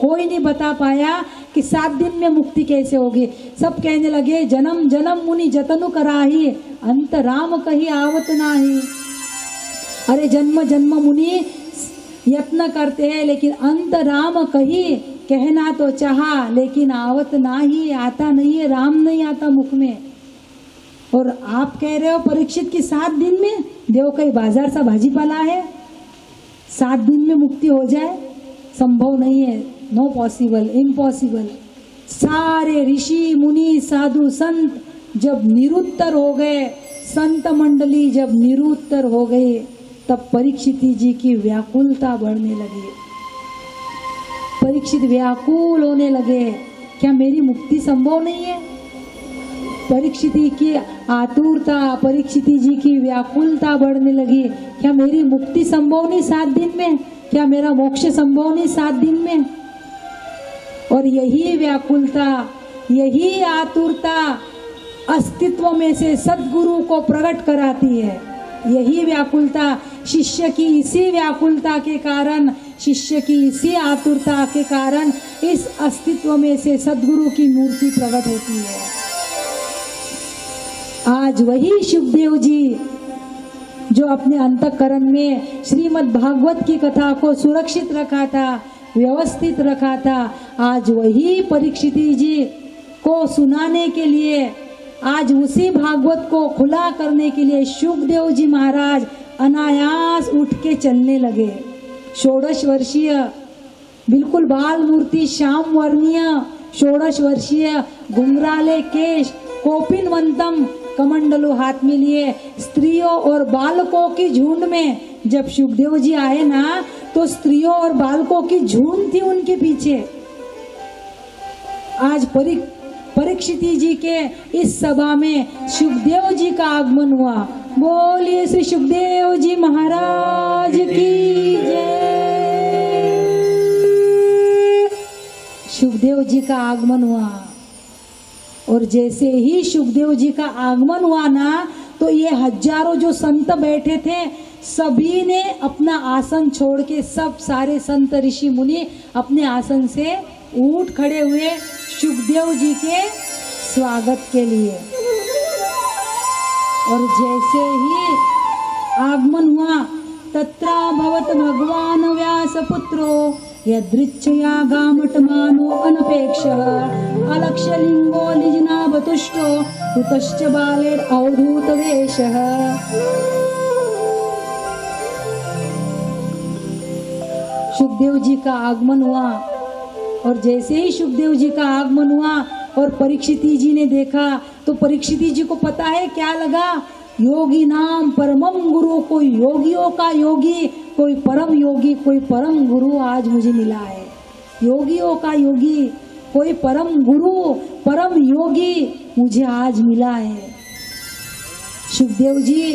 कोई नहीं बता पाया कि 7 दिन में मुक्ति कैसे होगी। सब कहने लगे जन्म जन्म मुनि जतनु कराही, अंत राम कही आवत नाही। अरे जन्म जन्म मुनि यत्न करते हैं लेकिन अंत राम कही, कहना तो चाहा लेकिन आवत नाही, आता नहीं है, राम नहीं आता मुख में। और आप कह रहे हो परीक्षित की 7 दिन में, देव कहीं बाजार सा भाजीपाला है, 7 दिन में मुक्ति हो जाए, संभव नहीं है, नो पॉसिबल, इम्पॉसिबल। सारे ऋषि मुनि साधु संत जब निरुत्तर हो गए, संत मंडली जब निरुत्तर हो गए, तब परीक्षित जी की व्याकुलता बढ़ने लगी। परीक्षित व्याकुल होने लगे, क्या मेरी मुक्ति संभव नहीं है? परीक्षित की आतुरता, परीक्षित जी की व्याकुलता बढ़ने लगी, क्या मेरी मुक्ति संभव नहीं 7 दिन में? क्या मेरा मोक्ष संभव नहीं 7 दिन में? और यही व्याकुलता, यही आतुरता अस्तित्व में से सद्गुरु को प्रकट कराती है। यही व्याकुलता, शिष्य की इसी व्याकुलता के कारण, शिष्य की इसी आतुरता के कारण इस अस्तित्व में से सद्गुरु की मूर्ति प्रकट होती है। आज वही सुखदेव जी जो अपने अंतःकरण में श्रीमद् भागवत की कथा को सुरक्षित रखा था, व्यवस्थित रखा था, आज वही परीक्षित जी को सुनाने के लिए, आज उसी भागवत को खुला करने के लिए सुखदेव जी महाराज अनायास उठ के चलने लगे। 16 वर्षीय, बिल्कुल बाल मूर्ति, श्याम वर्णीय 16 वर्षीय, घुंघराले केश, कोपिनवंतम कमंडलू हाथ में लिए, स्त्रियों और बालकों की झुंड में जब सुखदेव जी आए ना, तो स्त्रियों और बालकों की झुंड थी उनके पीछे। आज परीक्षित जी के इस सभा में सुखदेव जी का आगमन हुआ। बोलिए श्री सुखदेव जी महाराज की जय। सुखदेव जी का आगमन हुआ, और जैसे ही सुखदेव जी का आगमन हुआ ना, तो ये हजारों जो संत बैठे थे, सभी ने अपना आसन छोड़ के, सब सारे संत ऋषि मुनि अपने आसन से उठ खड़े हुए सुखदेव जी के स्वागत के लिए। और जैसे ही आगमन हुआ, तत्रा भवत भगवान व्यास पुत्रो यदृच्छया गामटमानो अनपेक्षः अलक्ष्यलिंगो लिजनावतुष्टो ऋतश्च बालेर अवधूत वेशः। सुखदेव जी का आगमन हुआ, और जैसे ही सुखदेव जी का आगमन हुआ और परीक्षित जी ने देखा, तो परीक्षित जी को पता है क्या लगा, योगी नाम परमम गुरु, कोई योगियों का योगी, कोई परम योगी, कोई परम गुरु आज मुझे मिला है। योगियों का योगी, कोई परम गुरु, परम योगी मुझे आज मिला है। सुखदेव जी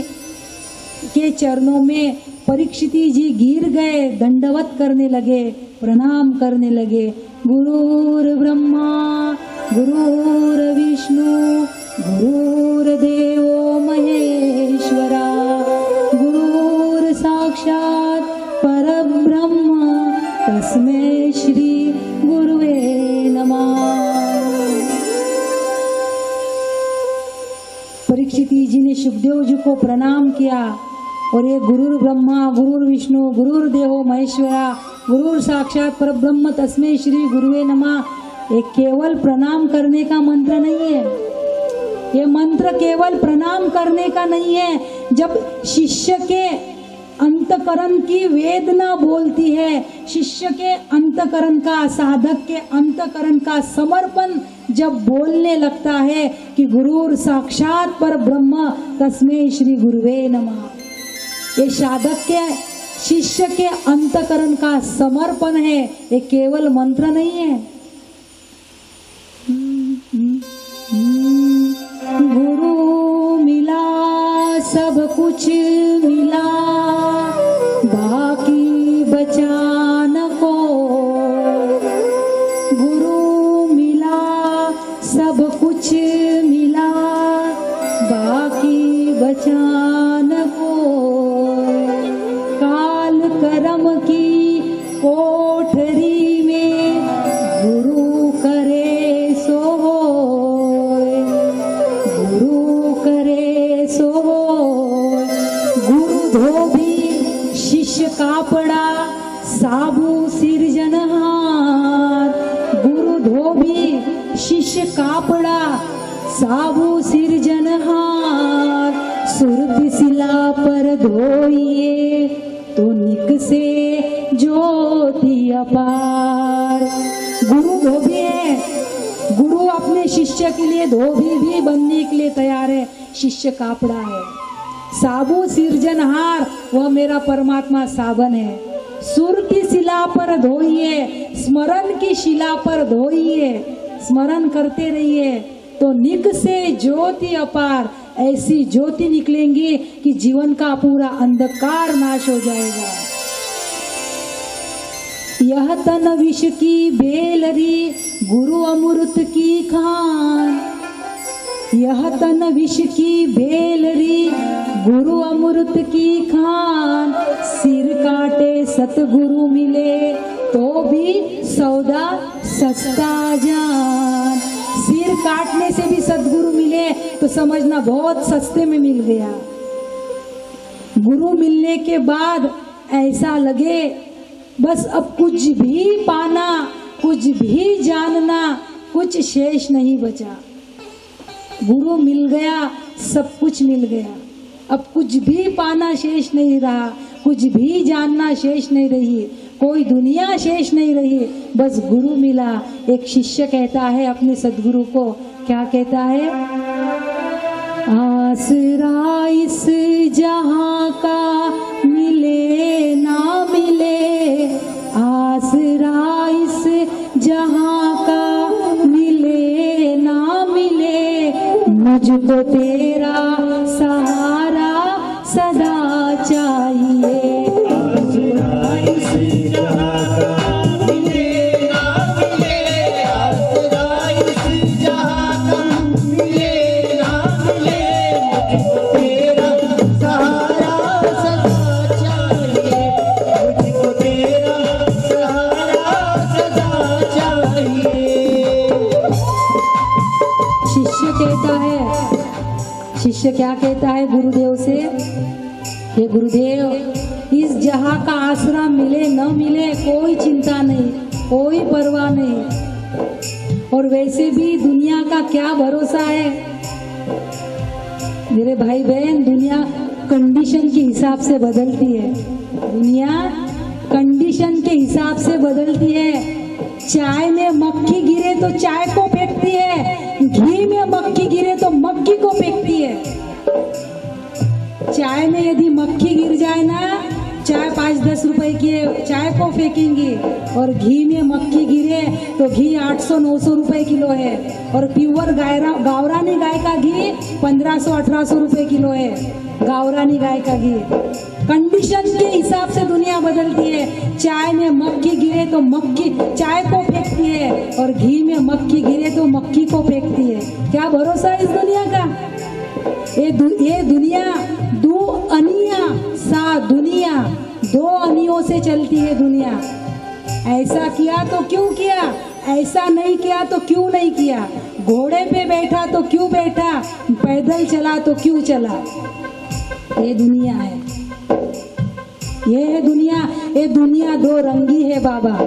के चरणों में परीक्षित जी गिर गए, दंडवत करने लगे, प्रणाम करने लगे। गुरुर ब्रह्मा गुरुर विष्णु गुरुर्देवो महेश्वरा गुरुर साक्षात परब्रह्म तस्मै श्री गुरुवे नमः। परीक्षित जी ने सुखदेव जी को प्रणाम किया, और ये गुरुर ब्रह्मा गुरुर विष्णु गुरुर्देवो महेश्वरा गुरुर साक्षात परब्रह्म तस्मै श्री गुरुवे नमः, एक केवल प्रणाम करने का मंत्र नहीं है। ये मंत्र केवल प्रणाम करने का नहीं है। जब शिष्य के अंतकरण की वेदना बोलती है, शिष्य के अंतकरण का, साधक के अंतकरण का समर्पण जब बोलने लगता है कि गुरुर साक्षात पर ब्रह्म तस्मै श्री गुरुवे नमः, ये साधक के, शिष्य के अंतकरण का समर्पण है, ये केवल मंत्र नहीं है। गुरु मिला सब कुछ मिला, बाकी बचा न को। गुरु मिला सब कुछ मिला, बाकी बचा न को। काल करम की कोठरी में कापड़ा साबु सिरजनहार, सुरभि शिला पर धोइए तो निकसे ज्योति अपार। गुरु धोबी है, गुरु अपने शिष्य के लिए धोबी भी बनने के लिए तैयार है, शिष्य कापड़ा है। साबु सिरजनहार, वह मेरा परमात्मा साबन है। सुर की शिला पर धोइए, स्मरण की शिला पर धोइए, स्मरण करते रहिए तो निक से ज्योति अपार, ऐसी ज्योति निकलेंगी कि जीवन का पूरा अंधकार नाश हो जाएगा। यह तन विष की बेलरी, गुरु अमृत की खान। यह तन विष की बेलरी, गुरु अमृत की खान। सिर काटे सतगुरु मिले तो भी सौदा सस्ता जान। सिर काटने से भी सतगुरु मिले तो समझना बहुत सस्ते में मिल गया। गुरु मिलने के बाद ऐसा लगे बस अब कुछ भी पाना, कुछ भी जानना, कुछ शेष नहीं बचा। गुरु मिल गया, सब कुछ मिल गया, अब कुछ भी पाना शेष नहीं रहा, कुछ भी जानना शेष नहीं रही, कोई दुनिया शेष नहीं रही, बस गुरु मिला। एक शिष्य कहता है अपने सद्गुरु को, क्या कहता है? आसरा इस जहां का मिले ना मिले, आसरा इस जहां का मिले ना मिले, मुझको तेरा सहारा सदा चाहिए। आसरा इस जहां का मिले ना मिले, आसरा इस जहां का मिले ना मिले, मुझको तेरा सहारा सदा चाहिए, मुझको तेरा सहारा सदा चाहिए। शिष्य कहता है, शिष्य क्या कहता है गुरुदेव से? हे गुरुदेव, इस जहां का आसरा मिले न मिले कोई चिंता नहीं, कोई परवाह नहीं, और वैसे भी दुनिया का क्या भरोसा है मेरे भाई बहन। दुनिया कंडीशन के हिसाब से बदलती है, दुनिया कंडीशन के हिसाब से बदलती है। चाय में मक्खी गिरे तो चाय को फेंकती है, घी में मक्खी गिरे तो मक्खी को फेंकती है। चाय में यदि मक्खी गिर जाए ना, चाय 5-10 रुपए की चाय को फेंकेंगी, और घी में मक्खी गिरे तो घी 800-900 रुपए किलो है, और प्योर गावरानी गाय का घी 1500-1800 रुपए किलो है, गावरानी गाय का घी। कंडीशन के हिसाब से दुनिया बदलती है। चाय में मक्खी गिरे तो मक्खी चाय को फेंकती है, और घी में मक्खी गिरे तो मक्खी को फेंकती है। क्या भरोसा है इस दुनिया का? ये दुनिया दो अनिया सा दुनिया, दो अनियों से चलती है दुनिया। ऐसा किया तो क्यों किया, ऐसा नहीं किया तो क्यों नहीं किया, घोड़े पे बैठा तो क्यों बैठा, पैदल चला तो क्यों चला। ये दुनिया है, ये है दुनिया। ये दुनिया दो रंगी है बाबा,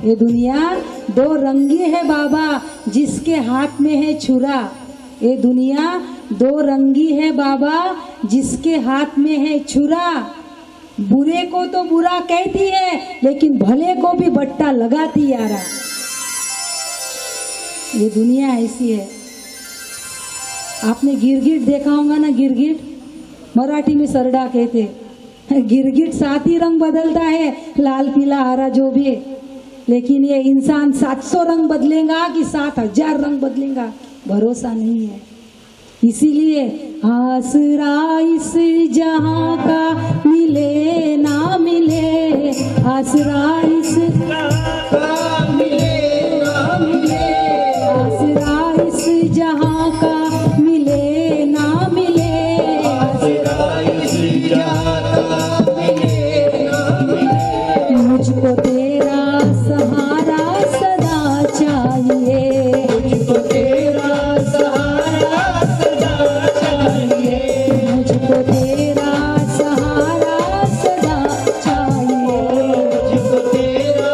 ये दुनिया दो रंगी है बाबा, जिसके हाथ में है छुरा। ये दुनिया दो रंगी है बाबा, जिसके हाथ में है छुरा। बुरे को तो बुरा कहती है, लेकिन भले को भी बट्टा लगाती यारा। ये दुनिया ऐसी है। आपने गिरगिट देखा होगा ना, गिरगिट मराठी में सरडा कहते। गिरगिट 7 ही रंग बदलता है, लाल पीला हरा जो भी, लेकिन ये इंसान 700 रंग बदलेगा कि 7000 रंग बदलेगा, भरोसा नहीं है। इसीलिए आसरा इस जहां का मिले ना मिले, आसरा इस जहां का मिले ना मिले, आसरा इस जहां का मिले ना मिले, आसरा इस जहां का मिले ना मिले, मुझको तेरा सहारा सदा चाहिए, मुझको तेरा तेरा सहारा सदा चाहिए, मुझको तेरा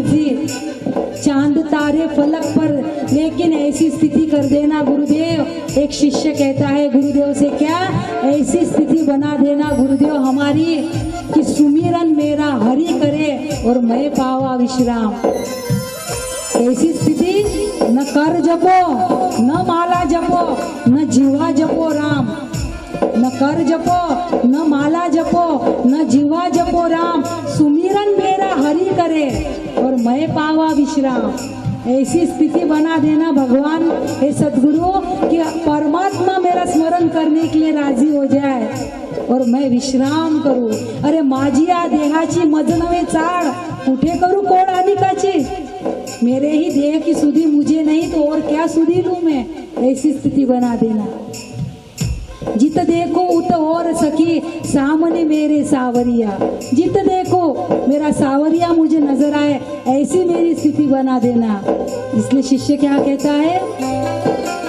सी चांद तारे फलक पर, लेकिन ऐसी स्थिति कर देना गुरुदेव। एक शिष्य कहता है गुरुदेव से, क्या ऐसी स्थिति बना देना गुरुदेव हमारी कि सुमिरन मेरा हरि करे और मैं पावा विश्राम। ऐसी स्थिति न कर जपो न माला जपो न जीवा जपो राम, न कर जपो न माला जपो न जीवा जपो राम, सुमिरन मेरा हरि करे और मैं पावा विश्राम। ऐसी स्थिति बना देना भगवान हे सद्गुरु कि परमात्मा मेरा स्मरण करने के लिए राजी हो जाए और मैं विश्राम करूं। अरे माझिया देहाची मज नव्हे चाड, कुठे करू कोड अधिकाची, मेरे ही देह की सुधी मुझे नहीं तो और क्या सुधी लूं मैं। ऐसी स्थिति बना देना। जित देखो उत और सखी सामने मेरे सावरिया, जित देखो मेरा सावरिया मुझे नजर आए, ऐसी मेरी स्थिति बना देना। इसलिए शिष्य क्या कहता है,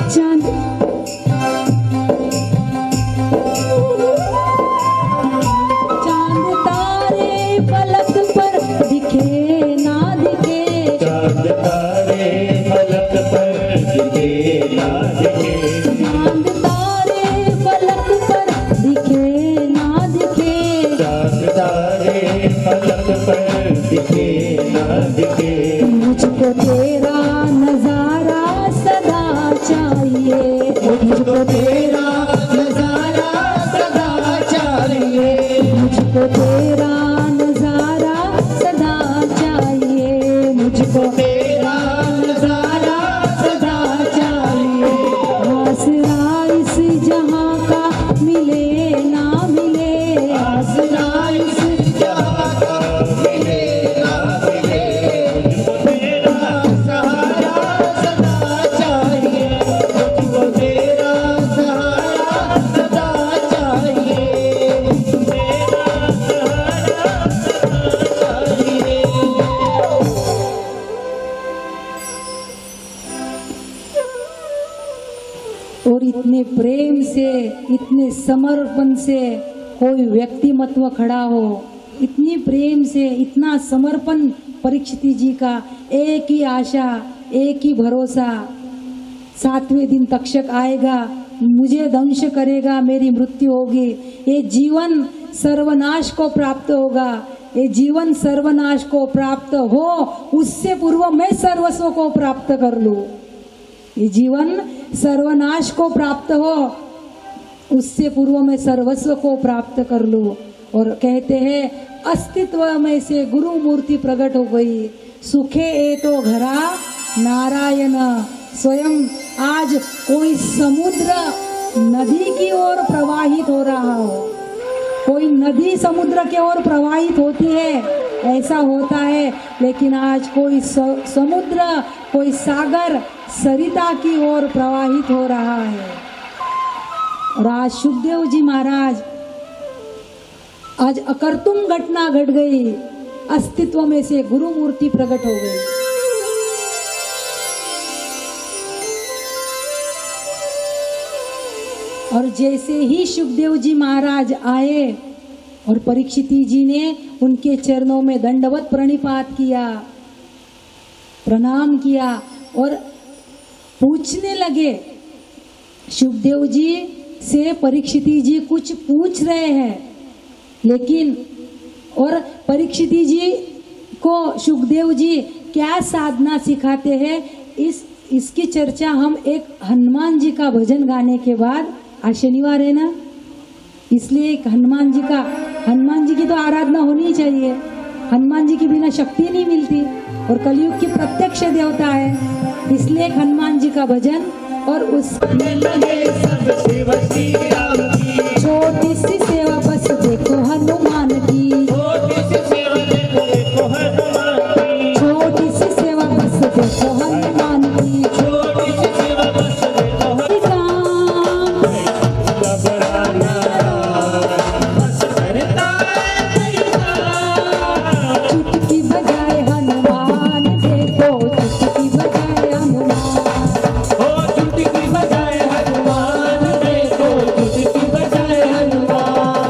चांद चांद तारे फलक पर दिखे ना दिखे, चांद तारे फलक पर दिखे ना दिखे, चांद तारे फलक पर दिखे ना दिखे, चांद तारे फलक पर दिखे ना दिखे, मुझको तेरा नजारा सदा चाहिए, मुझको तेरा नजारा सदा चाहिए, मुझको तेरा नजारा सदा चाहिए, मुझको तेरा नजारा सदा चाहिए, आसरा इस जहां का मिले ना मिले, आसरा इस जहां का मिले ना मिले, मुझको तेरा सहारा सदा चाहिए, मुझको तेरा सहारा सदा चाहिए, तेरा सहारा सदा चाहिए। और इतने प्रेम से इतने समर्पण से कोई व्यक्तिमत्व खड़ा हो, इतनी प्रेम से इतना समर्पण परीक्षित जी का, एक ही आशा एक ही भरोसा, 7वें दिन तक्षक आएगा, मुझे दंश करेगा, मेरी मृत्यु होगी, ये जीवन सर्वनाश को प्राप्त होगा, ये जीवन सर्वनाश को प्राप्त हो उससे पूर्व मैं सर्वस्व को प्राप्त कर लूं, ये जीवन सर्वनाश को प्राप्त हो उससे पूर्व में सर्वस्व को प्राप्त कर लूं। और कहते हैं अस्तित्व में से गुरु मूर्ति प्रकट हो गई, सुखे ए तो घरा नारायण स्वयं। आज कोई समुद्र नदी की ओर प्रवाहित हो रहा हो, कोई नदी समुद्र की ओर प्रवाहित होती है, ऐसा होता है, लेकिन आज कोई समुद्र कोई सागर सरिता की ओर प्रवाहित हो रहा है। और आज सुखदेव जी महाराज, आज अकर्तुम घटना घट गई, अस्तित्व में से गुरु मूर्ति प्रकट हो गई। और जैसे ही सुखदेव जी महाराज आए और परीक्षित जी ने उनके चरणों में दंडवत प्रणिपात किया, प्रणाम किया और पूछने लगे। सुखदेव जी से परीक्षित जी कुछ पूछ रहे हैं, लेकिन और परीक्षित जी को सुखदेव जी क्या साधना सिखाते हैं, इसकी चर्चा हम एक हनुमान जी का भजन गाने के बाद, आज शनिवार है ना, इसलिए एक हनुमान जी की तो आराधना होनी चाहिए। हनुमान जी के बिना शक्ति नहीं मिलती और कलयुग की प्रत्यक्ष देवता है, इसलिए एक हनुमान जी का भजन। और उस छोटी सी सेवा बस देखो हनुमान की, छोटी सी सेवा बस देखो हनुमान की, चुटकी बजाए हनुमान देखो, चुटकी बजाए हनुमान, चुटकी बजाए हनुमान देखो, चुटकी बजाए हनुमान।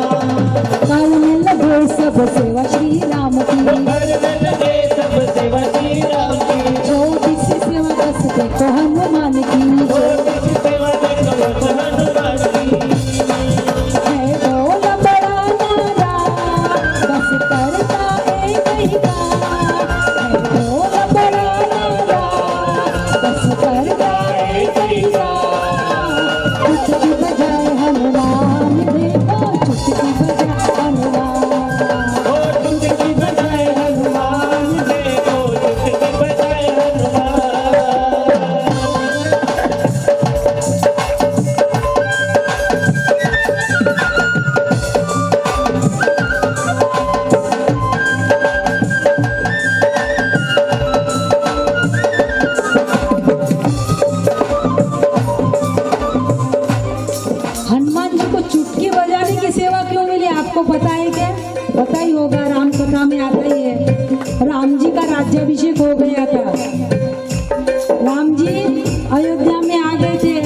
हो गया था। राम जी अयोध्या में आ गए थे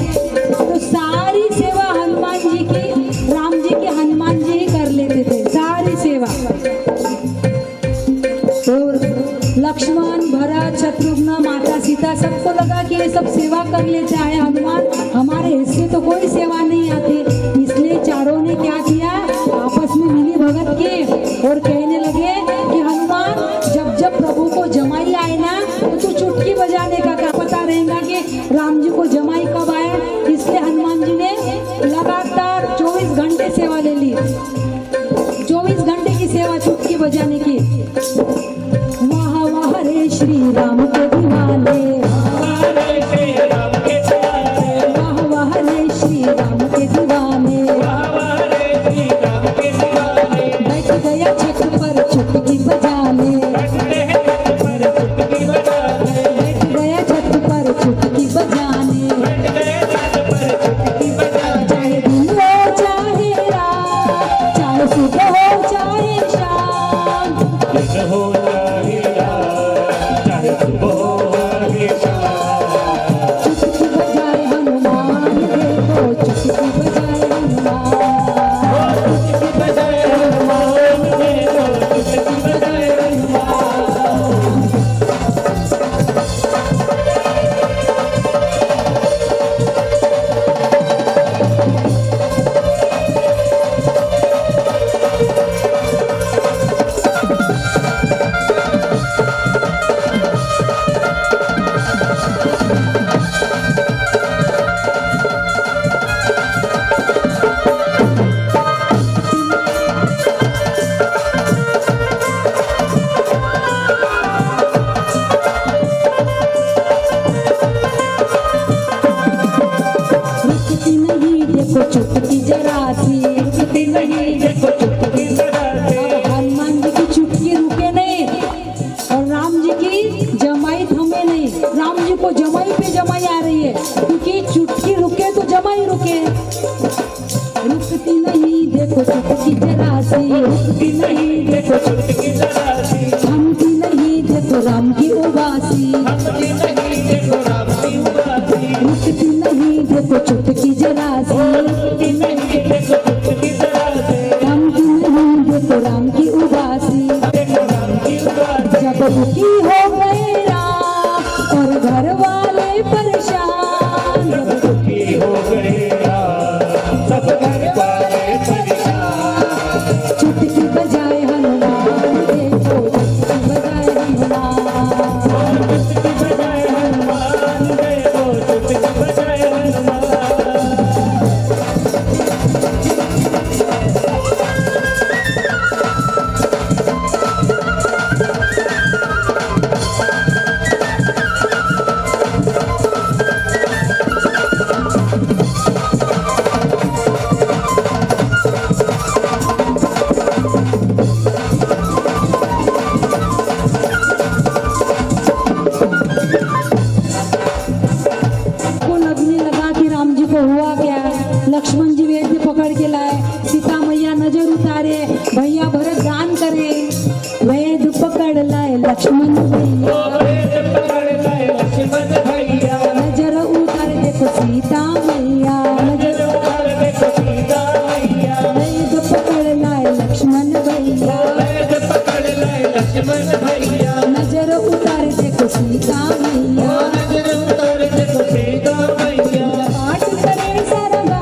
तो सारी सेवा हनुमान जी की, राम जी की हनुमान जी ही कर लेते थे सारी सेवा। तो लक्ष्मण, भरत, शत्रुघ्न, माता सीता सबको लगा कि ये सब सेवा कर लेते हैं हनुमान, हमारे हिस्से तो कोई सेवा नहीं आती। इसलिए चारों ने क्या किया, आपस में मिली भगत की और कहने लगे कि हनुमान जब जब प्रभु को जमाई आए ना तो तू चुटकी बजाने का क्या पता रहेगा कि राम जी को जमाई कब आया। इसलिए हनुमान जी ने लगातार 24 घंटे सेवा ले ली, 24 घंटे की सेवा चुटकी बजाने की। वाह वाह रे श्री राम के दीवाने, वाह वाह रे श्री राम के दीवाने। बैठ गया छत पर चुटकी बजाने, बैठ गया छत पर चुटकी बजाने। चाहे दिन हो चाहे रात, चाहे सुबह हो चाहे शाम, हो चाहे रात, चाहे सुबह हो चाहे शाम। चुटकी बजाए हनुमान, देखो चुटकी बजाए हनुमान, चुटकी बजाए हनुमान, देखो चुटकी बजाए हनुमान। रुकती नहीं देखो चुटकी जरा सी, रुकती नहीं देखो चुटकी जरा सी। अब हनुमान जी की चुटकी रुके नहीं और राम जी की जमाई थमे नहीं। राम जी को जमाई पे जमाई आ रही है, क्योंकि चुटकी रुके तो जमाई रुके। रुकती नहीं देखो चुटकी जरा सी, रुकती नहीं देखो चुटकी जरा सी। थमती नहीं देखो राम की उबासी, थमती नहीं देखो राम की उबासी। रुकती नहीं देखो चुटकी जरा सी, रुकती नहीं देखो चुटकी जरा सी। थमती नहीं देखो राम की उबासी। देखो राम की उबासी। जब दुखी हो गए राम और घर वाले परेशान, जब दुखी हो गए राम, सब घर वाले परेशान। चुटकी बजाए हनुमान, देखो चुटकी बजाए हनुमान। चुटकी बजाए हनुमान, देखो चुटकी बजाए हनुमान। को लगने लगा कि राम जी को हुआ क्या। लक्ष्मण जी वेद पकड़ के लाए, सीता मैया नजर उतारे, भैया भरत दान करे। वेद पकड़ लाए लक्ष्मण भैया, वेद पकड़ लाए लक्ष्मण भैया। नजर उतारे देखो सीता मैया, नजर उतार देखो सीता मैया। वेद पकड़ लाए लक्ष्मण भैया, वेद पकड़ लाए लक्ष्मण भैया। नजर उतारे देखो सीता मैया। नजर उतार देखो सीता मैया। पाठ करे सरगा,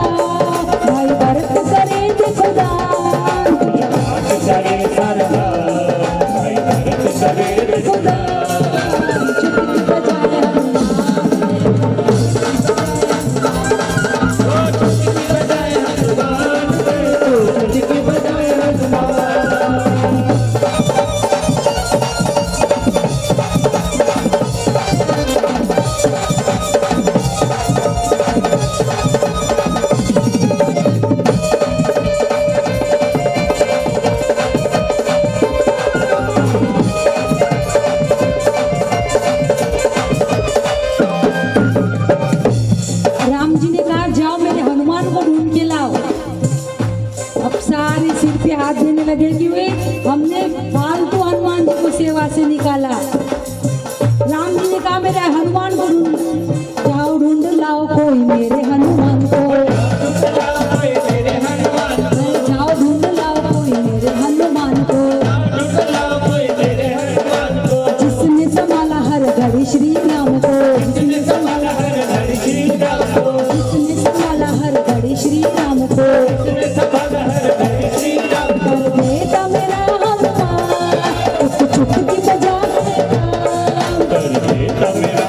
भाई भरत करे देखो दान, पाठ करे सरगा, भाई भरत करे देखो दान। चुटकी बजाए चुटकी बजाए हनुमान, देखो चुटकी बजाए हनुमान। हनुमान जाओ ढूंढ लाओ कोई मेरे हनुमान को, जाओ ढूंढ लाओ कोई मेरे हनुमान को, जिसने संभाला हर घड़ी श्री राम को, जिसने संभाला हर घड़ी श्री राम को, जिसने संभाला हर घड़ी श्री राम को, कर देता मेरा हनुमान उसको चुटकी बजा के काम, कर देता मेरा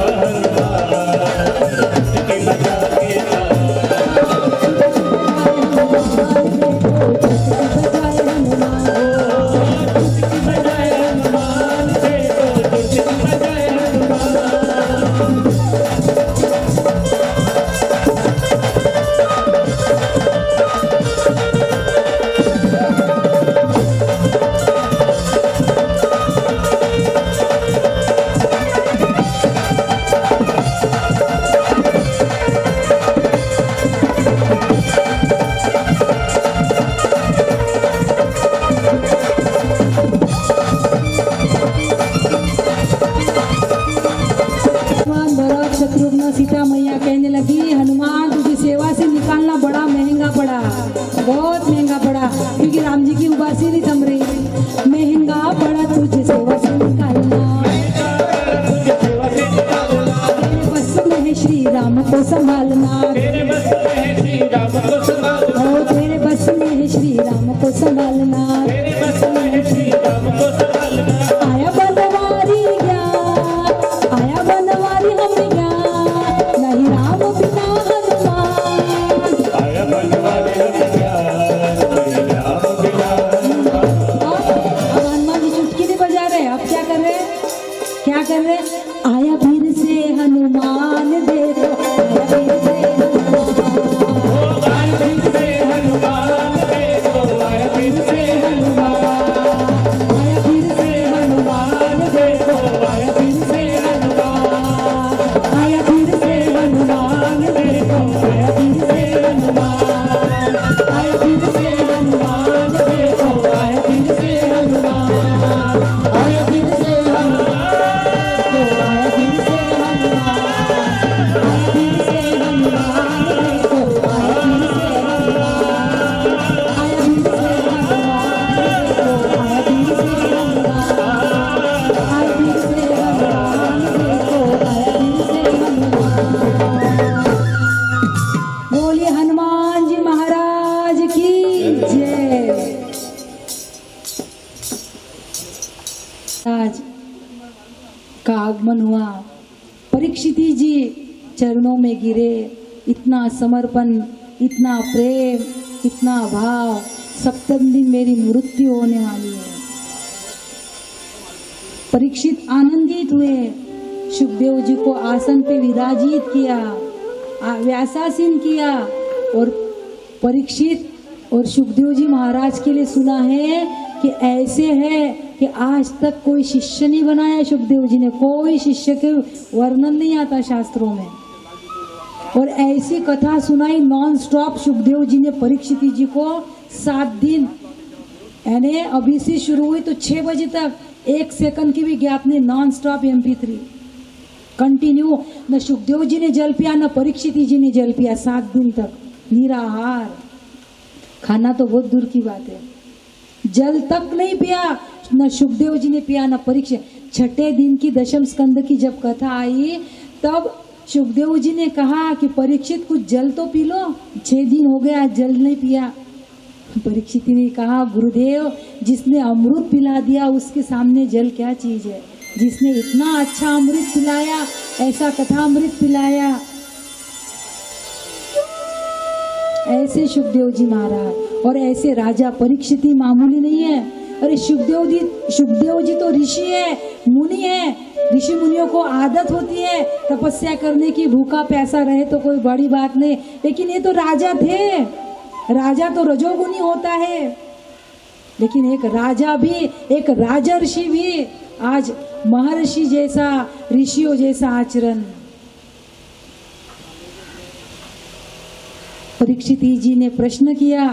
सीता मैया कहने लगी हनुमान तुझी सेवा से निकालना बड़ा महंगा पड़ा, बहुत महंगा पड़ा, क्योंकि राम जी की उबासी नहीं थम रही। महंगा पड़ा तुझे सेवा से निकालना, तेरे बस में है श्री राम को संभालना, ओ तेरे बस में है श्री राम को संभालना। आया बनवारी गया, आया बनवारी हम गया, नहीं राम बिना हनुमान, आया बनवारी हम गया, नहीं राम बिना हनुमान। अब हनुमान जी चुटकी नहीं बजा रहे, अब क्या कर रहे, क्या कर रहे, आया फिर से हनुमान देखो, आया फिर से आया फिर से हनुमान देखो, आया फिर से हनुमान, आया फिर से हनुमान देखो, आया फिर से हनुमान, आया फिर से हनुमान देखो, आया फिर से हनुमान, आया फिर से हनुमान देखो, आया फिर से हनुमान, आया फिर से हनुमान देखो, आया फिर से हनुमान, आया फिर से हनुमान देखो, आया फिर से हनुमान, आया फिर से हनुमान देखो, आया फिर से हनुमान। बोलिए हनुमान जी महाराज की जय। आज का आगमन हुआ, परीक्षित जी चरणों में गिरे, इतना समर्पण, इतना प्रेम, इतना भाव, सप्तम दिन मेरी मृत्यु होने वाली है। परीक्षित आनंदित हुए, सुखदेव जी को आसन पे विराजित किया, व्यासासीन किया, और परीक्षित और सुखदेव जी महाराज के लिए सुना है कि ऐसे है कि आज तक कोई शिष्य नहीं बनाया सुखदेव जी ने, कोई शिष्य के वर्णन नहीं आता शास्त्रों में, और ऐसी कथा सुनाई नॉन स्टॉप सुखदेव जी ने परीक्षित जी को 7 दिन, यानी अभी से शुरू हुई तो 6 बजे तक 1 सेकंड की भी गैप नहीं, नॉन स्टॉप MP3 कंटिन्यू। न सुखदेव जी ने जल पिया, न परीक्षित जी ने जल पिया, 7 दिन तक निराहार, खाना तो बहुत दूर की बात है, जल तक नहीं पिया, न सुखदेव जी ने पिया न परीक्षित। 6ठे दिन की दशम स्कंद की जब कथा आई तब सुखदेव जी ने कहा कि परीक्षित कुछ जल तो पी लो, 6 दिन हो गया जल नहीं पिया। परीक्षित ने कहा गुरुदेव जिसने अमृत पिला दिया उसके सामने जल क्या चीज है, जिसने इतना अच्छा अमृत पिलाया, ऐसा कथा अमृत पिलाया। ऐसे सुखदेव जी महाराज और ऐसे राजा परीक्षित मामूली नहीं है। अरे सुखदेव जी तो ऋषि है, मुनि है, ऋषि मुनियों को आदत होती है तपस्या करने की, भूखा प्यासा रहे तो कोई बड़ी बात नहीं, लेकिन ये तो राजा थे, राजा तो रजोगुनी होता है, लेकिन एक राजा भी, एक राजर्षि भी आज महर्षि जैसा, ऋषियों जैसा आचरण। परीक्षित जी ने प्रश्न किया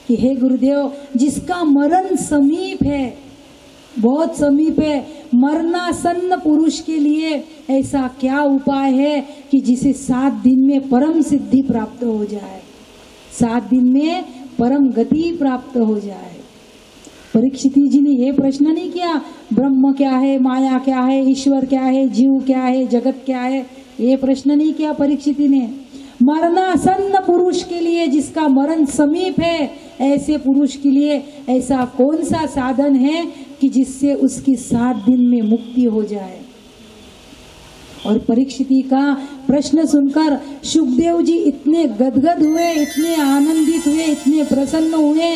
कि हे गुरुदेव जिसका मरण समीप है, बहुत समीप है, मरणासन्न पुरुष के लिए ऐसा क्या उपाय है कि जिसे 7 दिन में परम सिद्धि प्राप्त हो जाए, 7 दिन में परम गति प्राप्त हो जाए। परीक्षित जी ने ये प्रश्न नहीं किया ब्रह्म क्या है, माया क्या है, ईश्वर क्या है, जीव क्या है, जगत क्या है, ये प्रश्न नहीं किया परीक्षित ने। मरणासन्न पुरुष के लिए, जिसका मरण समीप है, ऐसे पुरुष के लिए ऐसा कौन सा साधन है कि जिससे उसकी 7 दिन में मुक्ति हो जाए। और परीक्षित का प्रश्न सुनकर शुकदेव जी इतने गदगद हुए, इतने आनंदित हुए, इतने प्रसन्न हुए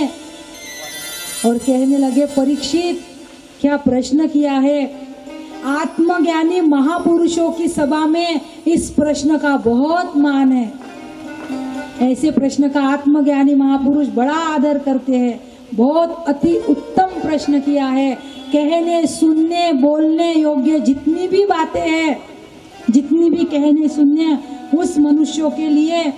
और कहने लगे, परीक्षित क्या प्रश्न किया है। आत्मज्ञानी महापुरुषों की सभा में इस प्रश्न का बहुत मान है। ऐसे प्रश्न का आत्मज्ञानी महापुरुष बड़ा आदर करते हैं। बहुत अति उत्तम प्रश्न किया है। कहने सुनने बोलने योग्य जितनी भी बातें हैं, जितनी भी कहने सुनने, उस मनुष्यों के लिए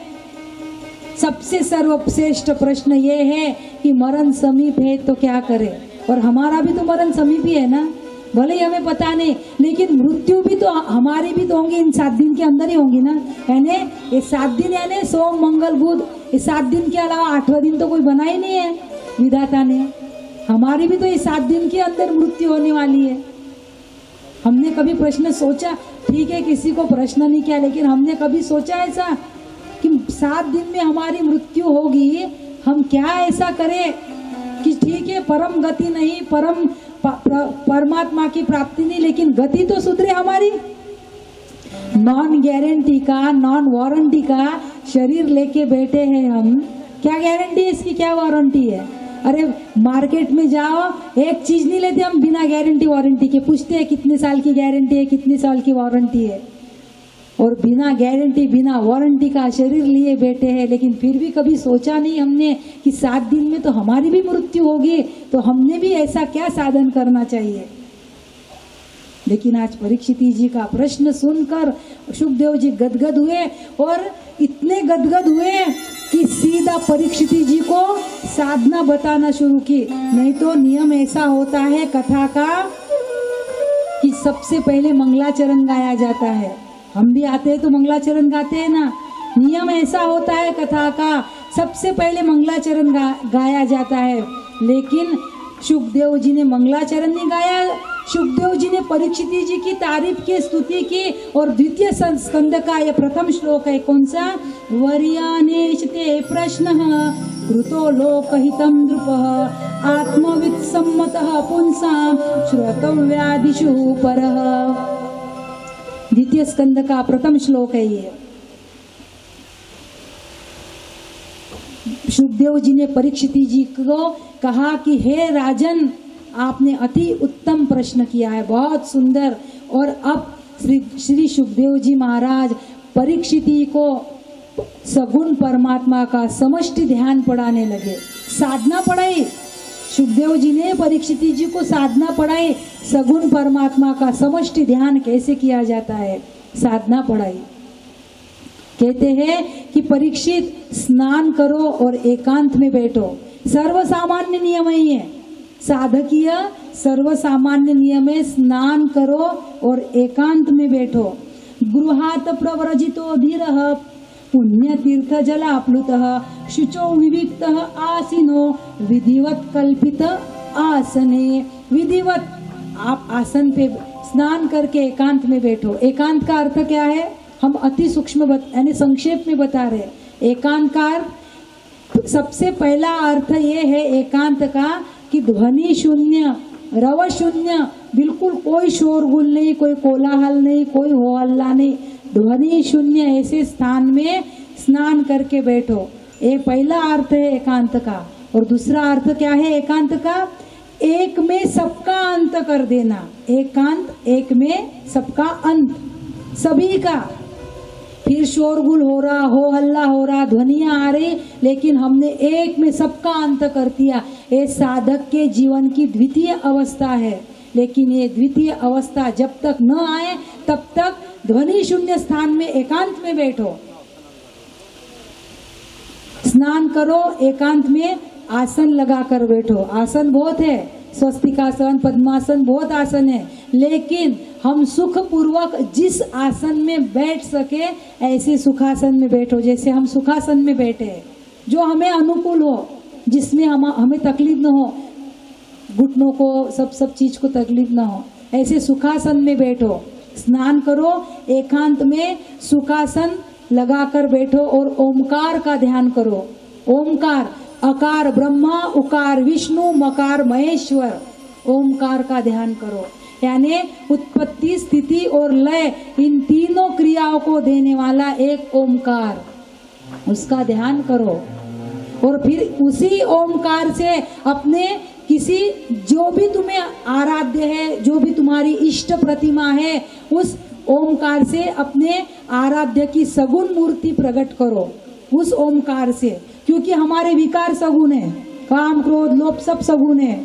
सबसे सर्वश्रेष्ठ प्रश्न ये है कि मरण समीप है तो क्या करे। और हमारा भी तो मरण समीप ही है ना, भले ही हमें पता नहीं, लेकिन मृत्यु भी तो हमारी भी तो होंगी, इन 7 दिन के अंदर ही होंगी ना। यानी ये 7 दिन यानी सोम मंगल बुध, ये 7 दिन के अलावा 8वां दिन तो कोई बना ही नहीं है विधाता ने। हमारी भी तो ये 7 दिन के अंदर मृत्यु होने वाली है। हमने कभी प्रश्न सोचा, ठीक है किसी को प्रश्न नहीं किया, लेकिन हमने कभी सोचा ऐसा कि 7 दिन में हमारी मृत्यु होगी, हम क्या ऐसा करें कि ठीक है परम गति नहीं, परमात्मा की प्राप्ति नहीं, लेकिन गति तो सुधरे हमारी। नॉन गारंटी का, नॉन वारंटी का शरीर लेके बैठे हैं हम, क्या गारंटी है इसकी, क्या वारंटी है। अरे मार्केट में जाओ, एक चीज नहीं लेते हम बिना गारंटी वारंटी के, पूछते हैं कितने साल की गारंटी है, कितने साल की वारंटी है। और बिना गारंटी बिना वारंटी का शरीर लिए बैठे हैं, लेकिन फिर भी कभी सोचा नहीं हमने कि 7 दिन में तो हमारी भी मृत्यु होगी, तो हमने भी ऐसा क्या साधन करना चाहिए। लेकिन आज परीक्षित जी का प्रश्न सुनकर शुकदेव जी गदगद हुए, और इतने गदगद हुए कि सीधा परीक्षित जी को साधना बताना शुरू की। नहीं तो नियम ऐसा होता है कथा का कि सबसे पहले मंगलाचरण गाया जाता है। हम भी आते हैं तो मंगलाचरण गाते हैं ना, नियम ऐसा होता है कथा का, सबसे पहले मंगलाचरण गाया जाता है। लेकिन शुकदेव जी ने मंगलाचरण नहीं गाया, शुकदेव जी ने परीक्षित जी की तारीफ की, स्तुति की। और द्वितीय स्कंद का यह प्रथम श्लोक है, कौन सा, वर्यानेशते प्रश्न कृतो लोकहितं नृपः आत्मवित् सम्मतः पुंसां श्रोतव्यादिषु परः। द्वितीय स्कंद का प्रथम श्लोक है ये। शुकदेव जी ने परीक्षित जी को कहा कि हे राजन, आपने अति उत्तम प्रश्न किया है, बहुत सुंदर। और अब श्री शुकदेव जी महाराज परीक्षित को सगुण परमात्मा का समष्टि ध्यान पढ़ाने लगे, साधना पढ़ाई। शुकदेव जी ने परीक्षित जी को साधना पढ़ाई, सगुण परमात्मा का समष्टि ध्यान कैसे किया जाता है, साधना पढ़ाई। कहते हैं कि परीक्षित स्नान करो और एकांत में बैठो। सर्वसामान्य नियम ही है, साधकीय सर्वसामान्य नियम है, स्नान करो और एकांत में बैठो। गृहात प्रव्रजितो धीरः पुण्य तीर्थ जलाप्लुतः शुचो विविक्तः आसीनो विधिवत कल्पित आसने। विधिवत आप आसन पे स्नान करके एकांत में बैठो। एकांत का अर्थ क्या है, हम अति सूक्ष्म यानी संक्षेप में बता रहे। एकांत का अर्थ, सबसे पहला अर्थ ये है एकांत का कि ध्वनि शून्य, रव शून्य, बिल्कुल कोई शोरगुल नहीं, कोई कोलाहल नहीं, कोई हो हल्ला नहीं, ध्वनि शून्य ऐसे स्थान में स्नान करके बैठो। ये पहला अर्थ है एकांत का। और दूसरा अर्थ क्या है एकांत का, एक में सबका अंत कर देना। एकांत, एक में सबका अंत, सभी का। फिर शोरगुल हो रहा, हो हल्ला हो रहा, ध्वनियां आ रही, लेकिन हमने एक में सबका अंत कर दिया। ये साधक के जीवन की द्वितीय अवस्था है। लेकिन ये द्वितीय अवस्था जब तक न आए तब तक ध्वनि शून्य स्थान में एकांत में बैठो, स्नान करो, एकांत में आसन लगा कर बैठो। आसन बहुत है, स्वस्तिकासन, पद्मासन, बहुत आसन है, लेकिन हम सुख पूर्वक जिस आसन में बैठ सके ऐसे सुखासन में बैठो। जैसे हम सुखासन में बैठे, जो हमें अनुकूल हो, जिसमें हमें तकलीफ न हो, घुटनों को सब चीज को तकलीफ ना हो, ऐसे सुखासन में बैठो। स्नान करो, एकांत में सुखासन लगाकर बैठो और ओमकार का ध्यान करो। ओमकार, अकार ब्रह्मा, उकार विष्णु, मकार महेश्वर, ओमकार का ध्यान करो। यानी उत्पत्ति, स्थिति और लय, इन तीनों क्रियाओं को देने वाला एक ओमकार, उसका ध्यान करो। और फिर उसी ओमकार से अपने किसी, जो भी तुम्हें आराध्य है, जो भी तुम्हारी इष्ट प्रतिमा है, उस ओमकार से अपने आराध्य की सगुण मूर्ति प्रकट करो उस ओमकार से। क्योंकि हमारे विकार सगुण है, काम क्रोध लोभ सब सगुण है,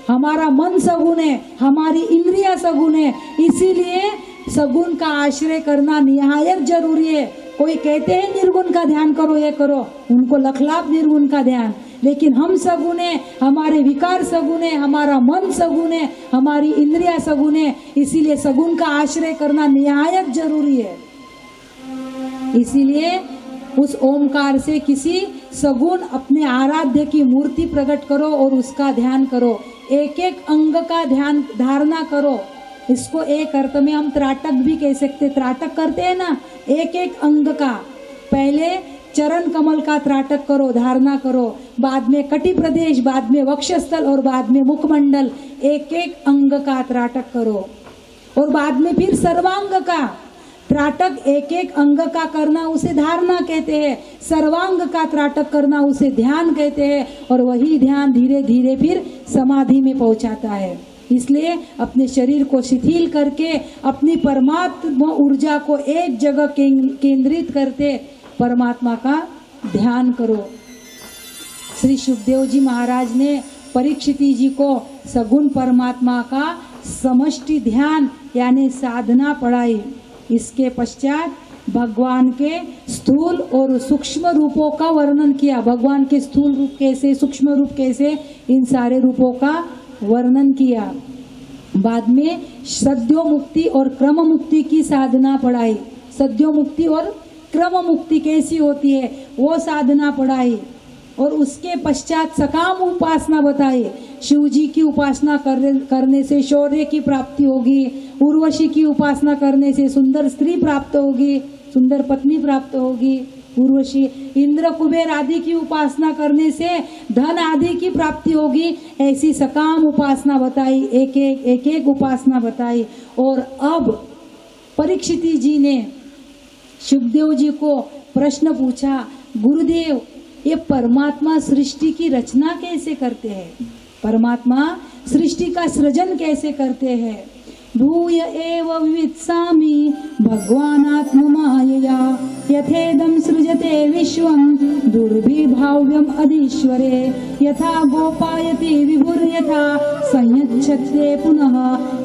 हमारा मन सगुण है, हमारी इंद्रिया सगुण है, इसीलिए सगुण का आश्रय करना निहायत जरूरी है। कोई कहते हैं निर्गुण का ध्यान करो, ये करो, उनको लखलाप निर्गुण का ध्यान, लेकिन हम सगुण है, हमारे विकार सगुण है, हमारा मन सगुण है, हमारी इंद्रिया सगुण है, इसीलिए सगुण का आश्रय करना निहायत जरूरी है। इसीलिए उस ओमकार से किसी सगुण अपने आराध्य की मूर्ति प्रकट करो और उसका ध्यान करो। एक एक अंग का ध्यान धारणा करो। इसको एक अर्थ में हम त्राटक भी कह सकते, त्राटक करते हैं ना, एक एक अंग का। पहले चरण कमल का त्राटक करो, धारणा करो, बाद में कटी प्रदेश, बाद में वक्षस्थल और बाद में मुखमंडल, एक एक अंग का त्राटक करो। और बाद में फिर सर्वांग का त्राटक, एक एक अंग का करना उसे धारणा कहते हैं, सर्वांग का त्राटक करना उसे ध्यान कहते हैं, और वही ध्यान धीरे धीरे फिर समाधि में पहुंचाता है। इसलिए अपने शरीर को शिथिल करके अपनी परमात्मा ऊर्जा को एक जगह केंद्रित करते परमात्मा का ध्यान करो। श्री सुखदेव जी महाराज ने परीक्षित जी को सगुण परमात्मा का समष्टि ध्यान यानी साधना पढ़ाई। इसके पश्चात भगवान के स्थूल और सूक्ष्म रूपों का वर्णन किया। भगवान के स्थूल रूप कैसे, सूक्ष्म रूप कैसे, इन सारे रूपों का वर्णन किया। बाद में सद्यो मुक्ति और क्रम मुक्ति की साधना पढ़ाई। सद्यो मुक्ति और क्रम मुक्ति कैसी होती है वो साधना पढ़ाई। और उसके पश्चात सकाम उपासना बताई। शिव जी की उपासना करने से शौर्य की प्राप्ति होगी, उर्वशी की उपासना करने से सुंदर स्त्री प्राप्त होगी, सुंदर पत्नी प्राप्त होगी उर्वशी। इंद्र कुबेर आदि की उपासना करने से धन आदि की प्राप्ति होगी। ऐसी सकाम उपासना बताई, एक एक उपासना बताई। और अब परीक्षित जी ने सुखदेव जी को प्रश्न पूछा, गुरुदेव ये परमात्मा सृष्टि की रचना कैसे करते हैं, परमात्मा सृष्टि का सृजन कैसे करते हैं। भूय एव विवित्सामि भगवानात्ममायया यथेदं सृजते विश्वं दुर्विभाव्यम् अधीश्वरे यथा गोपायति विभुर्यथा संयच्छते पुनः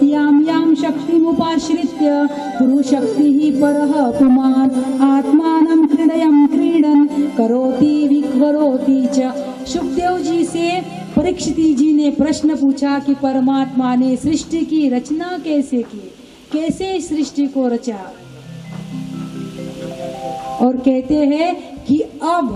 यां यां शक्तिमुपाश्रित्य पुरुषशक्तिः परः पुमान् आत्मानं क्रीडयं क्रीडन् करोति विकरोति च। सुखदेव जी से परीक्षित जी ने प्रश्न पूछा कि परमात्मा ने सृष्टि की रचना कैसे की, कैसे इस सृष्टि को रचा। और कहते हैं कि अब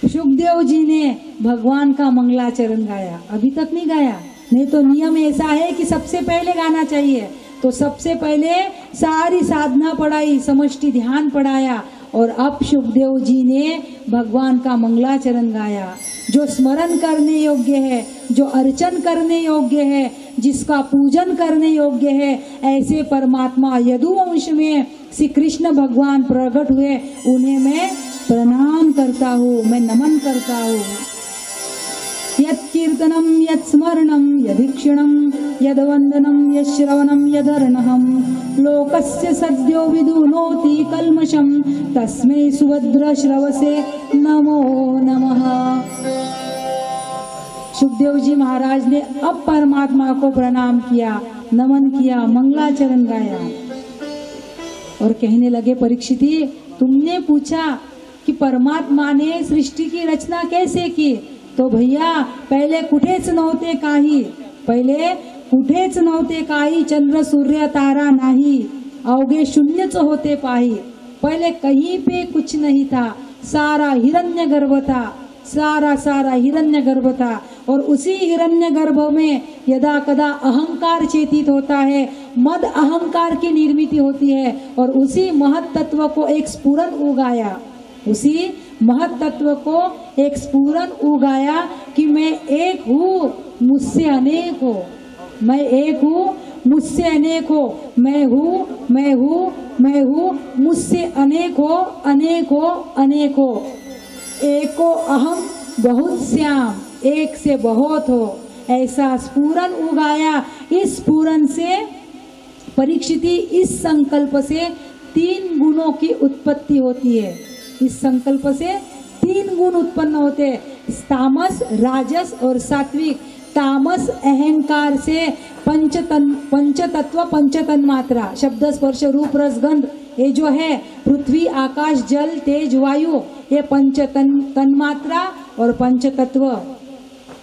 सुखदेव जी ने भगवान का मंगलाचरण गाया। अभी तक नहीं गाया, नहीं तो नियम ऐसा है कि सबसे पहले गाना चाहिए। तो सबसे पहले सारी साधना पढ़ाई, समष्टि ध्यान पढ़ाया, और अब सुखदेव जी ने भगवान का मंगलाचरण गाया। जो स्मरण करने योग्य है, जो अर्चन करने योग्य है, जिसका पूजन करने योग्य है, ऐसे परमात्मा यदुवंश में श्री कृष्ण भगवान प्रकट हुए, उन्हें मैं प्रणाम करता हूँ, मैं नमन करता हूँ। यत् कीर्तनम यत् स्मरणम यदीक्षणम यदवंदनम यश्रवणम यदर्णहम लोकस्य सद्यो विदुनोति कल्मषम तस्मै सुभद्र श्रवसे नमो नमः। सुखदेव जी महाराज ने अब परमात्मा को प्रणाम किया, नमन किया, मंगलाचरण गाया और कहने लगे, परीक्षित तुमने पूछा कि परमात्मा ने सृष्टि की रचना कैसे की, तो भैया पहले कुठेच नव्हते काही, पहिले कुठेच नव्हते काही, चंद्र सूर्य तारा नाही, अवघे शून्यच होते पाही। पहले कहीं पे कुछ नहीं था, सारा हिरण्यगर्भ था, सारा हिरण्यगर्भ था। और उसी हिरण्यगर्भ में यदा कदा अहंकार चेतित होता है, मद अहंकार की निर्मित होती है, और उसी महत तत्व को एक स्फुरन उगाया, उसी महत तत्व को एक स्फुरन उगाया कि मैं एक हूँ, मुझसे अनेक हो, मैं एक हूँ, मुझसे अनेक हो, मैं हूँ, मैं हूँ, मैं हूँ, मुझसे अनेक हो, अनेक हो, अनेक हो। एको अहम बहुत श्याम, एक से बहुत हो, ऐसा स्फुरन उगाया। इस स्फुरन से परीक्षिति, इस संकल्प से 3 गुणों की उत्पत्ति होती है। इस संकल्प से 3 गुण उत्पन्न होते हैं, तामस, राजस और सात्विक। तामस अहंकार से पंचतत्व, पंचतन मात्रा, शब्द स्पर्श रूप रस गंध, ये जो है पृथ्वी आकाश जल तेज वायु, ये पंचतन मात्रा और पंचतत्व।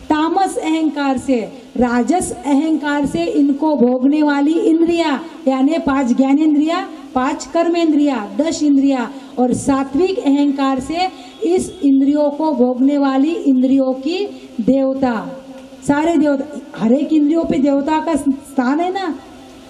तामस अहंकार से, राजस अहंकार से इनको भोगने वाली इंद्रिया, यानी 5 ज्ञानेंद्रिया, 5 कर्मेंद्रिया, 10 इंद्रिया, और सात्विक अहंकार से इस इंद्रियों को भोगने वाली इंद्रियों की देवता, सारे देवता, हर एक इंद्रियों पे देवता का स्थान है ना।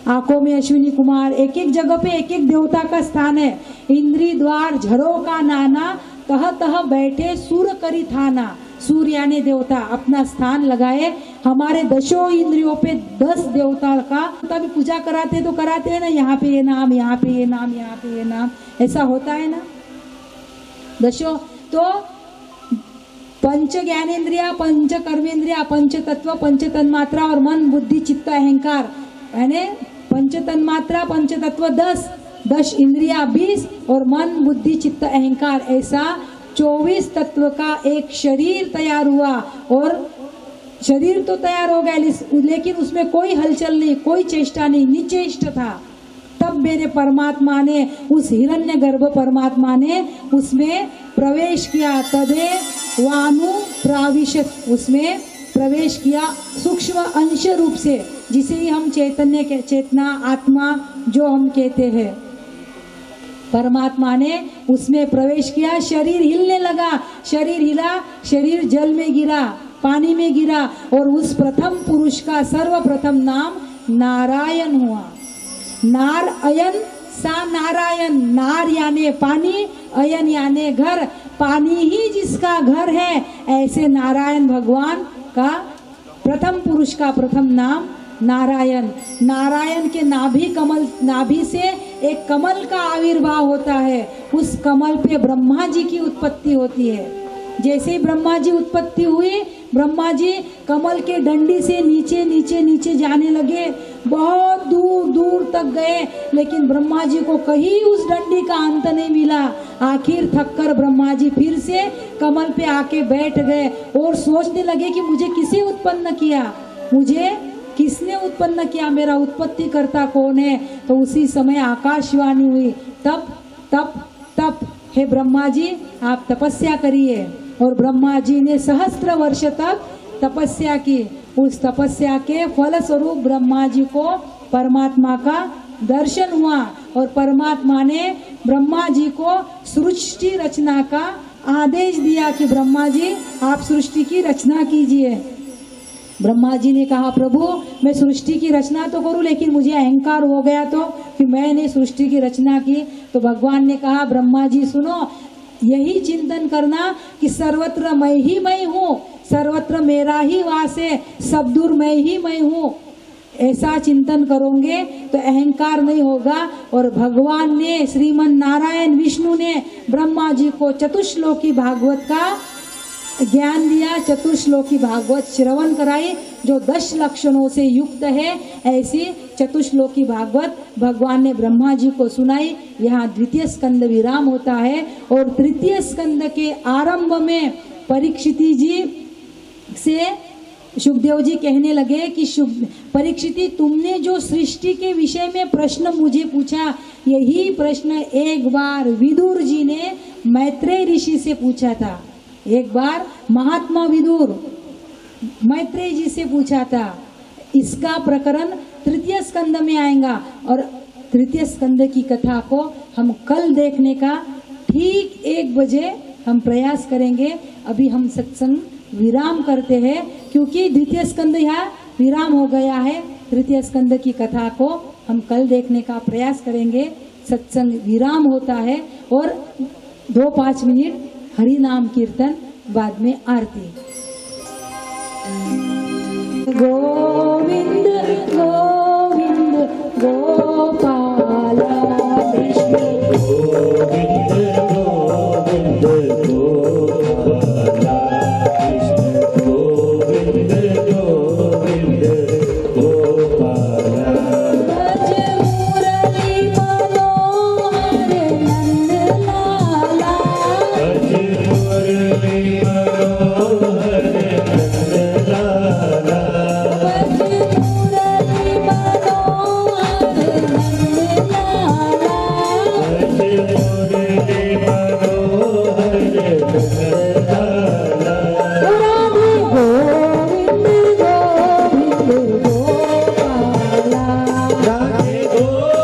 आंखों में अश्विनी कुमार, एक एक जगह पे एक एक देवता का स्थान है। इंद्री द्वार झरों का नाना, तह तह बैठे सूर करी थाना। सूर्य यानी देवता अपना स्थान लगाए। हमारे 10 इंद्रियों पे 10 देवता का तभी पूजा कराते तो कराते हैं ना, यहाँ पे ये नाम, यहाँ पे ये नाम, यहाँ पे ये नाम, ऐसा होता है ना 10। तो पंच ज्ञानेन्द्रिया, पंच कर्मेंद्रिया, पंच तत्व, पंच तन्मात्रा और मन बुद्धि चित्त अहंकार, यानी पंच तन्मात्रा, पंच तत्व 10 इंद्रिया 20 और मन बुद्धि चित्त अहंकार, ऐसा 24 तत्व का एक शरीर तैयार हुआ। और शरीर तो तैयार हो गया, लेकिन उसमें कोई हलचल नहीं, कोई चेष्टा नहीं, निचेष्ट था। तब मेरे परमात्मा ने, उस हिरण्यगर्भ परमात्मा ने उसमें प्रवेश किया। तदे वानु प्राविशत, उसमें प्रवेश किया सूक्ष्म अंश रूप से, जिसे ही हम चैतन्य के, चेतना, आत्मा जो हम कहते हैं, परमात्मा ने उसमें प्रवेश किया। शरीर हिलने लगा, शरीर हिला, शरीर जल में गिरा, पानी में गिरा, और उस प्रथम पुरुष का सर्वप्रथम नाम नारायण हुआ। नार अयन सा नारायण, नार यानी पानी, अयन यानी घर, पानी ही जिसका घर है, ऐसे नारायण भगवान का प्रथम पुरुष का प्रथम नाम नारायण। नारायण के नाभि कमल, नाभि से एक कमल का आविर्भाव होता है, उस कमल पे ब्रह्मा जी की उत्पत्ति होती है। जैसे ही ब्रह्मा जी उत्पत्ति हुई, ब्रह्मा जी कमल के डंडी से नीचे नीचे नीचे जाने लगे, बहुत दूर दूर तक गए, लेकिन ब्रह्मा जी को कहीं उस डंडी का अंत नहीं मिला। आखिर थककर ब्रह्मा जी फिर से कमल पे आके बैठ गए और सोचने लगे कि मुझे किसे उत्पन्न किया, मुझे किसने उत्पन्न किया, मेरा उत्पत्ति करता कौन है। तो उसी समय आकाशवाणी हुई, तप तप तप, हे ब्रह्मा जी आप तपस्या करिए। और ब्रह्मा जी ने सहस्त्र वर्ष तक तपस्या की। उस तपस्या के फल स्वरूप ब्रह्मा जी को परमात्मा का दर्शन हुआ, और परमात्मा ने ब्रह्मा जी को सृष्टि रचना का आदेश दिया कि ब्रह्मा जी आप सृष्टि की रचना कीजिए। ब्रह्मा जी ने कहा, प्रभु मैं सृष्टि की रचना तो करूं, लेकिन मुझे अहंकार हो गया तो कि मैंने सृष्टि की रचना की। तो भगवान ने कहा, ब्रह्मा जी सुनो, यही चिंतन करना कि सर्वत्र मैं ही मैं हूँ, सर्वत्र मेरा ही वास है, सब दूर मैं ही मैं हूँ। ऐसा चिंतन करोगे तो अहंकार नहीं होगा। और भगवान ने, श्रीमन नारायण विष्णु ने ब्रह्मा जी को चतुश्लोकी भागवत का ज्ञान दिया, चतुश्लोकी भागवत श्रवण कराई, जो 10 लक्षणों से युक्त है। ऐसी चतुश्लोकी भागवत भगवान ने ब्रह्मा जी को सुनाई। यहाँ द्वितीय स्कंद विराम होता है, और तृतीय स्कंद के आरंभ में परीक्षिति जी से सुखदेव जी कहने लगे कि परीक्षिति, तुमने जो सृष्टि के विषय में प्रश्न मुझे पूछा, यही प्रश्न एक बार विदुर जी ने मैत्रेय ऋषि से पूछा था। एक बार महात्मा विदुर मैत्रेय जी से पूछा था। इसका प्रकरण तृतीय स्कंद में आएगा और तृतीय स्कंद की कथा को हम कल देखने का ठीक 1 बजे हम प्रयास करेंगे। अभी हम सत्संग विराम करते हैं क्योंकि द्वितीय स्कंद यहाँ विराम हो गया है। तृतीय स्कंद की कथा को हम कल देखने का प्रयास करेंगे। सत्संग विराम होता है और 2-5 मिनट हरि नाम कीर्तन, बाद में आरती। गोविंद गोविंद गोपाला कृष्ण गोविंद गोविंद गोपाला कृष्ण गोविंद गोविंद गोपाला भज मुरली मनोहर नंदलाला भज मुरली मनोहर नंदलाला भज मुरली मनोहर नंदलाला भज मुरली मनोहर नंदलाला राधे गोविंद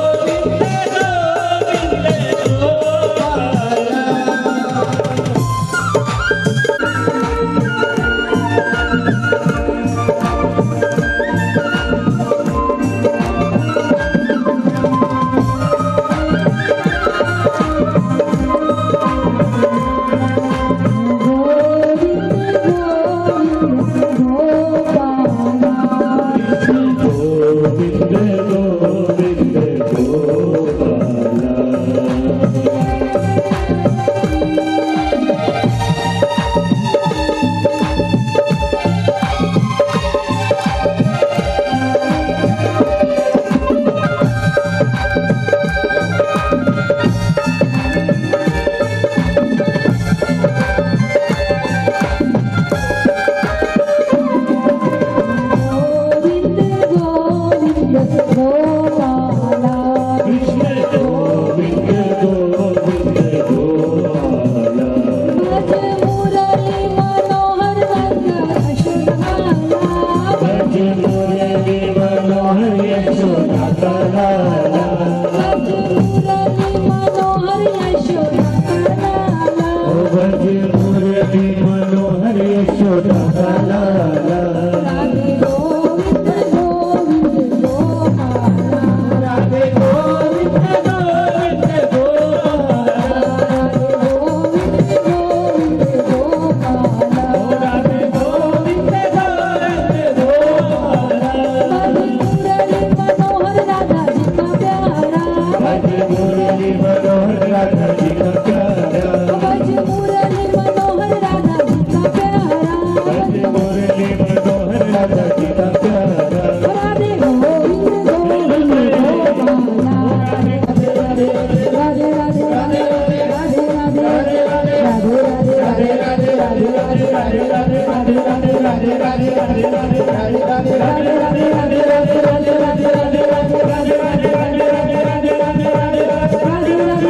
गोविंद गोपाला राधे गोविंद गोविंद गोपाला गोविंद गोविंद गोपाला कृष्ण गोविंद गोविंद गोपाला भज मुरली मनोहर यशोदा लाला ओ भज मुरली मनोहर यशोदा लाला राधे गोविंद गोविंद गोपाला राधे गोविंद गोविंद गोपाला राधे गोविंद भज मुरली मनोहर राधा जी का प्यारा भज मुरली मनोहर राधा जी का प्यारा राधे गोविंद गोविंद गोपाला राधे राधे राधे राधे राधे राधे राधे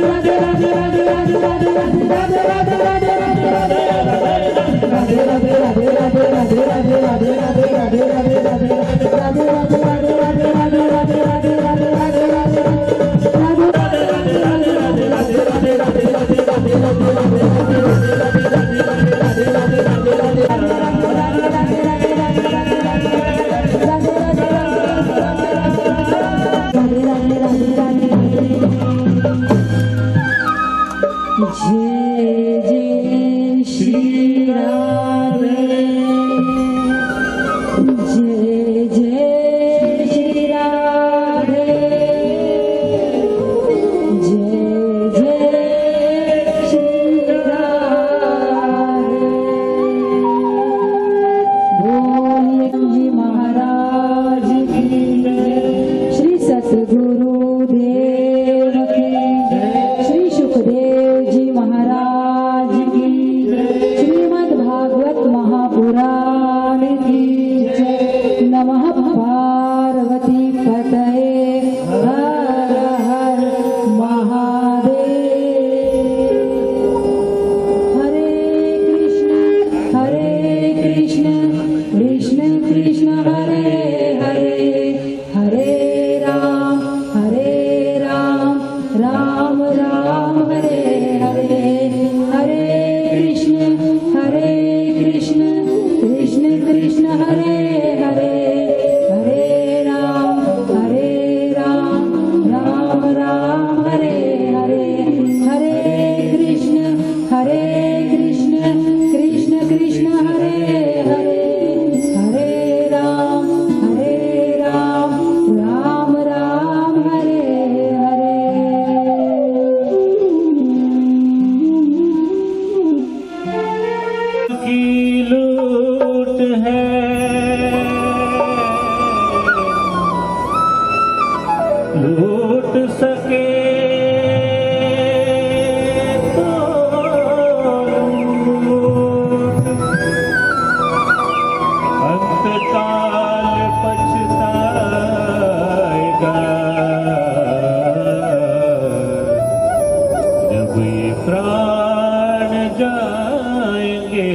जाएंगे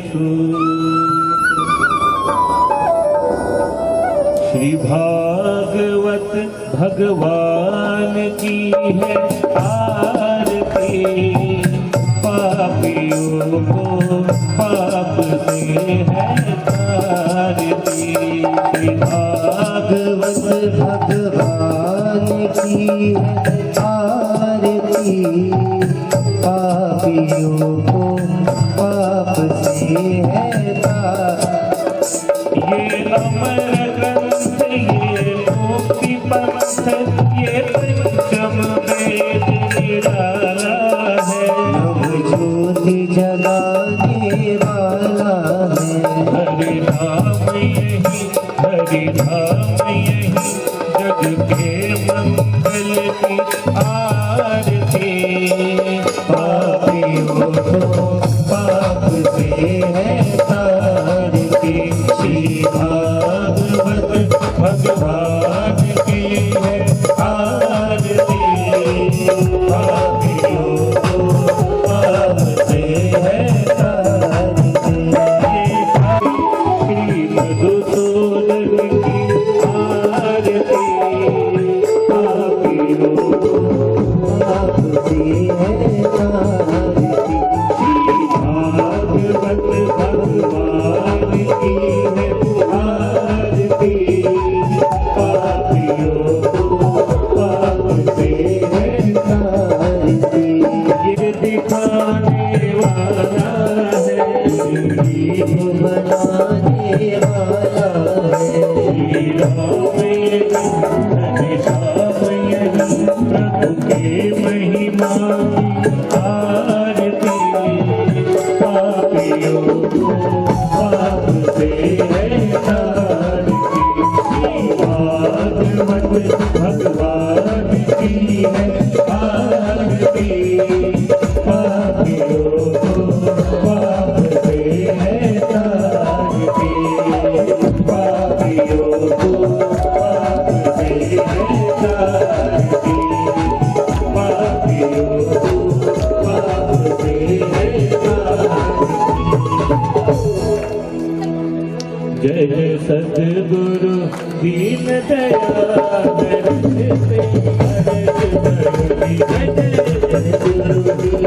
छूट। श्री भागवत भगवान की है आरती, पापियों को पाप से है तारती। श्री भागवत भगवान की है आरती, पापियों को पाप से है तारती। ये अमर ग्रंथ, ये मुक्ति पंथ, ये पंचम वेद निराला है। नव ज्योति जगाने वाला है। हरि धाम यही, हरि धाम यही, जग के मंगल की आरती। पापियों को पाप से है तारती। श्री भागवत भगवान की है आरती, पापियों को पाप से है तारती। श्री मधुसूदन की आरती, पापियों को पाप से है तारती। श्री भागवत भगवान की है आरती, पापियों को पाप से है तारती। ये दिखाने वाला है, दीप बनाने वाला है। श्री राम यही, हरि राम यही, प्रभु के महिमा आरती। पापियों को पाप से है तारती। श्री भागवत भगवान की है आरती, पापियों को पाप से है तारती। पापियों को पाप से है तारती। पापियों को पाप से है तारती। जय जय सद्गुरु दीन दयाल से जय जय सद्गुरु दीन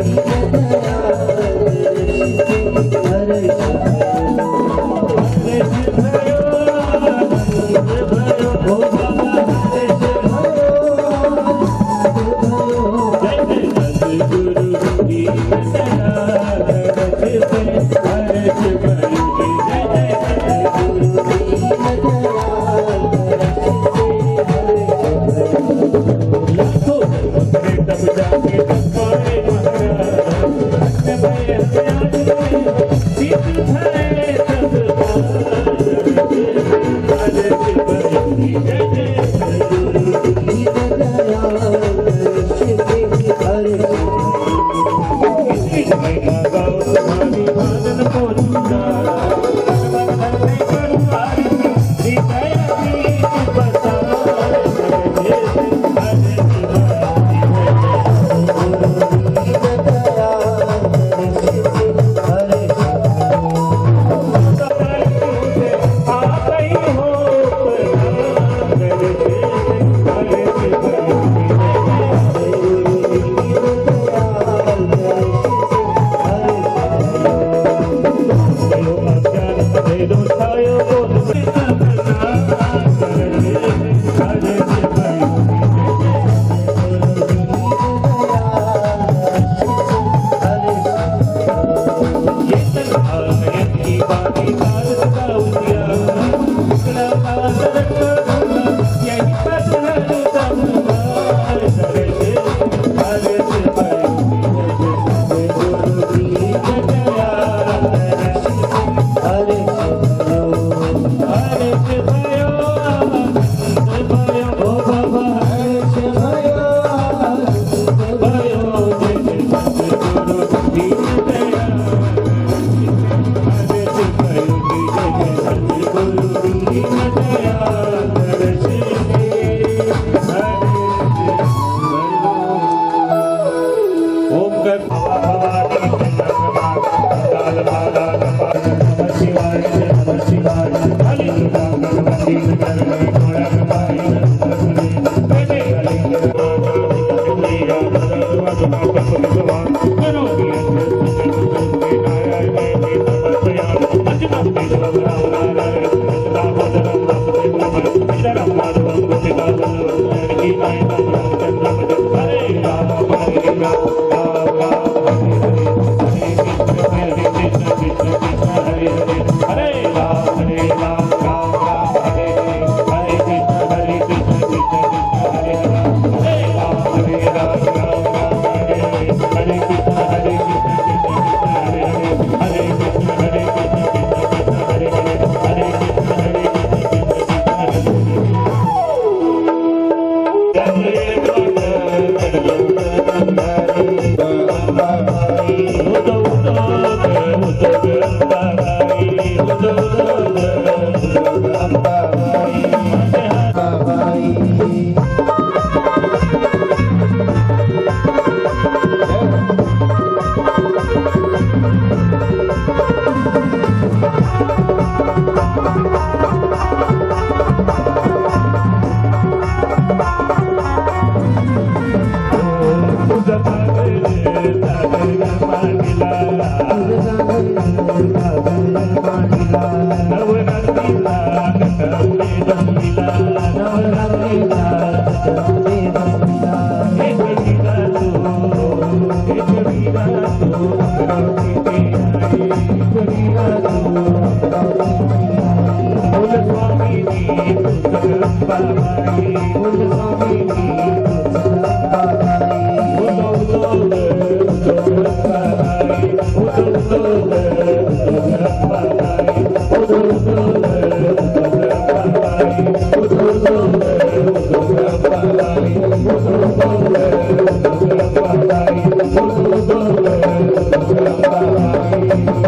Bye.